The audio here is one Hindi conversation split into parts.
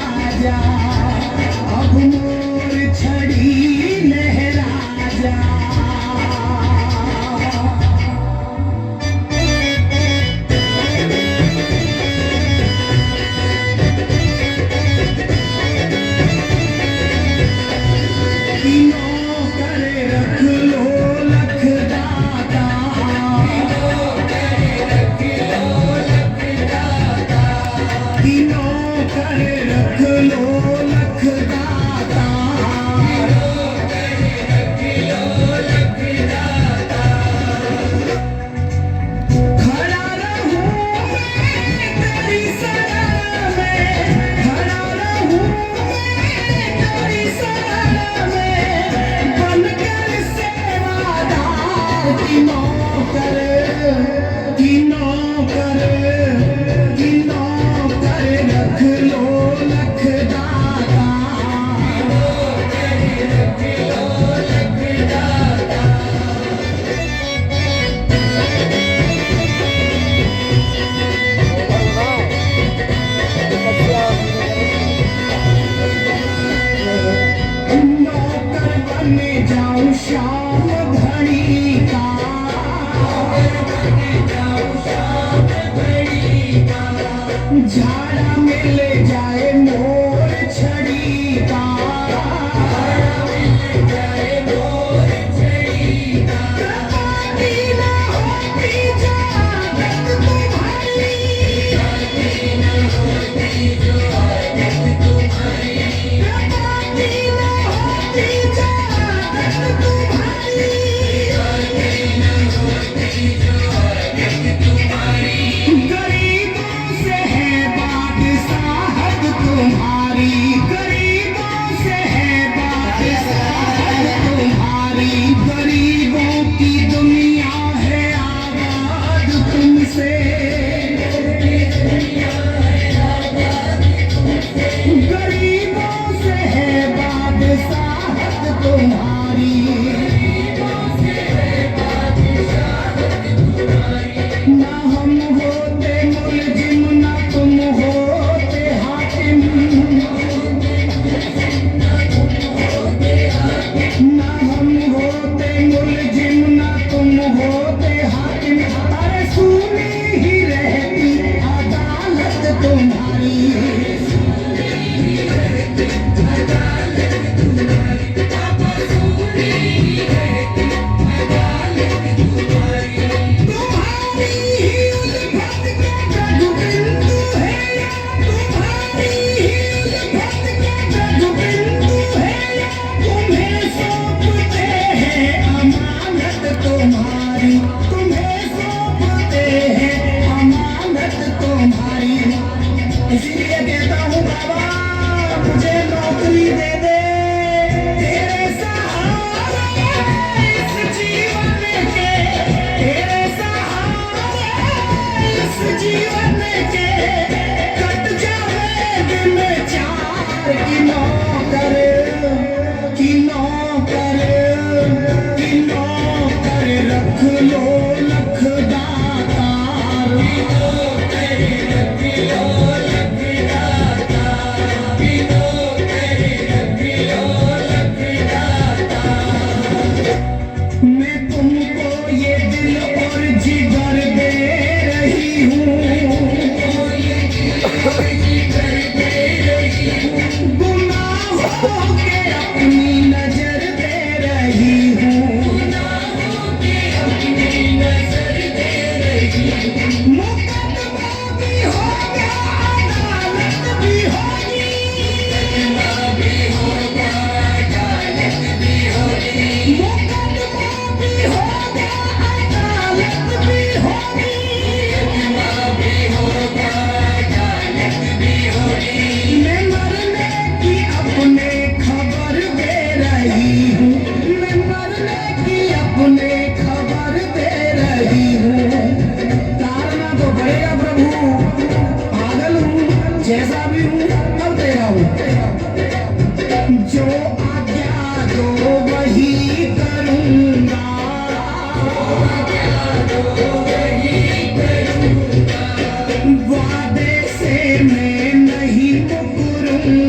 राजा अब मोर छड़ी लहरा जा। नौकर रख लो लखदाता, नौकर रख लो लखदाता, खड़ा रहूं मैं तेरी शरण में, खड़ा रहूं मैं तेरी शरण में, बनकर सेवादार की नौकर, की नौकर, की नौकर रख लो लखदाता। नौकर बन जाऊं श्याम धनी का, झाड़ा मिल जाए मोर छड़ी का, कृपाती न होती जागत तुम्हारी, कृपाती न होती जागत तुम्हारी, गरीबों से है बादशाहत तुम्हारी, गरीबों से है बादशाहत तुम्हारी, गरीबों की दुनिया है आबाद तुमसे, गरीबों से है बादशाहत तुम्हारी, ना हम होते मुलजिम ना तुम होते हाकिम, ना हम होते मुलजिम ना तुम होते हाकिम, अरे सुनी ही रहती अदालत तुम्हारी, तुम्हारी ही उल्फत का जगबिंदु है, तुम्हारी ही उल्फत का जगबिंदु है, तुम्हें सौंपते हैं अमानत तुम्हारी, तुम्हें सौंपते हैं अमानत तुम्हारी। इसीलिए कहता हूँ बाबा मुझे नौकरी दे दे, तेरे सहारे इस जीवन के, तेरे सहारे इस जीवन के, कट जाए दिन चार की नौकर, की नौकर, की नौकर रख लो लखदातार, मैं तुमको ये दिल और जिगर दे रही हूँ, गुनाहों के अपनी नजर दे रही हूँ, मुकदमा भी होगा अदालत भी होगी, मुकदमा भी होगा अदालत भी होगी, मैं मरने की अपने खबर दे रही हूँ, मैं मरने की अपने खबर दे रही हूँ, तारना तो पड़ेगा प्रभु, पागल हूँ जैसा भी हूँ कर दे रहा हूँ, जो आज्ञा दो वही करूँगा, वादे से मैं नहीं मुकरूंगा,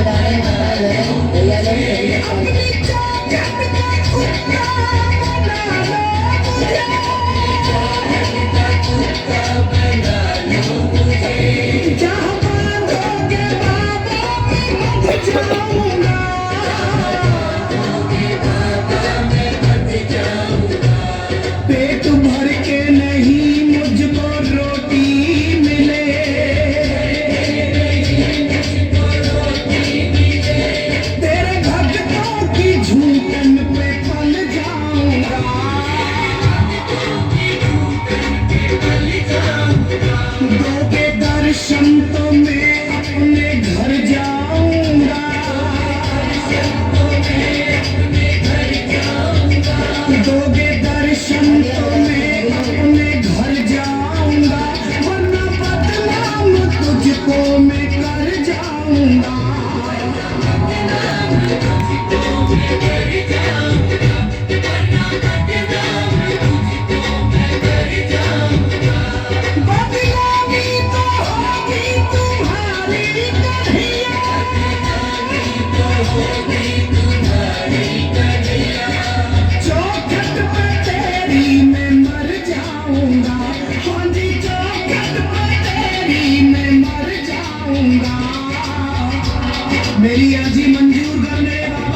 बजाने माता लोग भैया लोग सभी लोग अपनी चौखट का कुत्ता बना लो मुझे जहाँ बांधोगे बाबा मैं बच जाऊंगा पेट भर के नहीं मुझको रोटी मिले तेरे भक्तों की झूठन पे पल जाऊंगा दोगे दर्शन तो मैं अपने घर जाऊंगा दोगे दर्शन तो मैं अपने घर जाऊंगा वरना बदनाम तुझको मैं कर जाऊंगा बदनामी तो होगी तुम्हारी कन्हैया चौखट पे तेरी मैं मर जाऊंगा हाँ जी चौखट पे तेरी मैं मर जाऊंगा मेरी अर्जी मंजूर कर ले बाबा